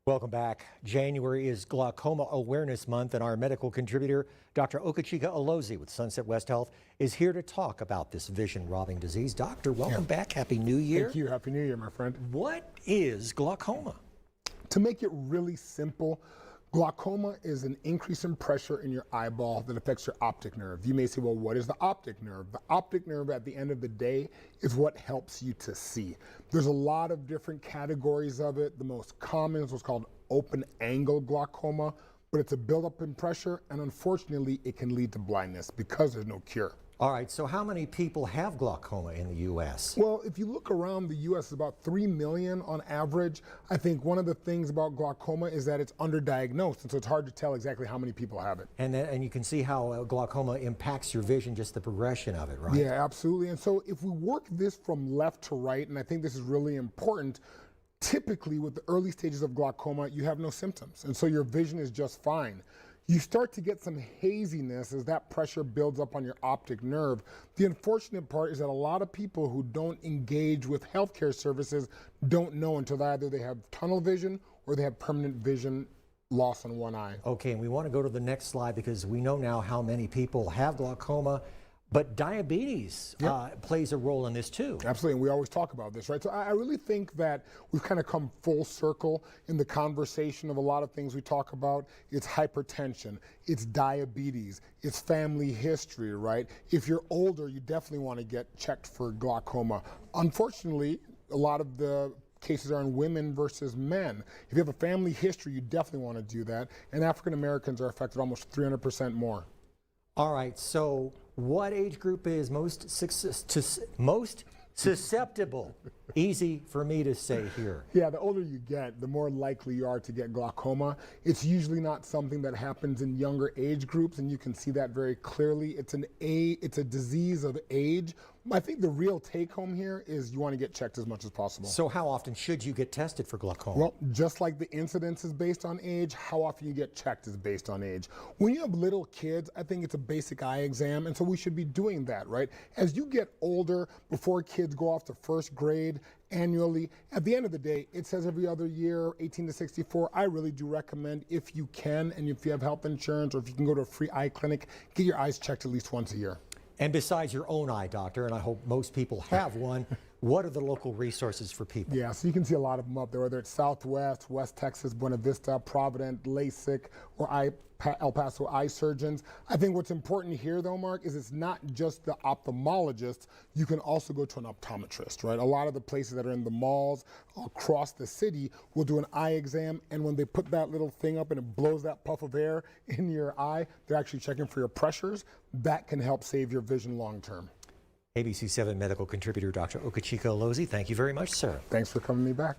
Welcome back. January is Glaucoma Awareness Month, and our medical contributor, Dr. Ogechika Alozie with Sunset West Health, is here to talk about this vision-robbing disease. Doctor, welcome back. Happy New Year. Thank you. Happy New Year, my friend. What is glaucoma? To make it really simple, glaucoma is an increase in pressure in your eyeball that affects your optic nerve. You may say, well, what is the optic nerve? The optic nerve at the end of the day is what helps you to see. There's a lot of different categories of it. The most common is what's called open angle glaucoma, but it's a buildup in pressure, and unfortunately it can lead to blindness because there's no cure. All right, so how many people have glaucoma in the U.S.? Well, if you look around the U.S., it's about 3 million on average. I think one of the things about glaucoma is that it's underdiagnosed, and so it's hard to tell exactly how many people have it. And you can see how glaucoma impacts your vision, just the progression of it, right? Yeah, absolutely. And so if we work this from left to right, and I think this is really important, typically with the early stages of glaucoma, you have no symptoms, and so your vision is just fine. You start to get some haziness as that pressure builds up on your optic nerve. The unfortunate part is that a lot of people who don't engage with healthcare services don't know until either they have tunnel vision or they have permanent vision loss on one eye. Okay, and we want to go to the next slide because we know now how many people have glaucoma, but diabetes plays a role in this too. Absolutely, and we always talk about this, right? So I really think that we've kind of come full circle in the conversation of a lot of things we talk about. It's hypertension, it's diabetes, it's family history, right? If you're older, you definitely want to get checked for glaucoma. Unfortunately, a lot of the cases are in women versus men. If you have a family history, you definitely want to do that, and African Americans are affected almost 300% more. All right, so what age group is most susceptible? Easy for me to say here. Yeah, the older you get, the more likely you are to get glaucoma. It's usually not something that happens in younger age groups, and you can see that very clearly. It's a disease of age. I think the real take home here is you want to get checked as much as possible. So how often should you get tested for glaucoma? Well, just like the incidence is based on age, how often you get checked is based on age. When you have little kids, I think it's a basic eye exam, and so we should be doing that, right? As you get older, before kids go off to first grade, annually, at the end of the day, it says every other year, 18 to 64. I really do recommend, if you can, and if you have health insurance, or if you can go to a free eye clinic, get your eyes checked at least once a year. And besides your own eye doctor, and I hope most people have one, what are the local resources for people? Yeah, so you can see a lot of them up there, whether it's Southwest, West Texas, Buena Vista, Provident, LASIK, or El Paso eye surgeons. I think what's important here, though, Mark, is it's not just the ophthalmologist. You can also go to an optometrist, right? A lot of the places that are in the malls across the city will do an eye exam, and when they put that little thing up and it blows that puff of air in your eye, they're actually checking for your pressures. That can help save your vision long term. ABC-7 medical contributor Dr. Ogechika Alozie, thank you very much, sir. Thanks for coming me back.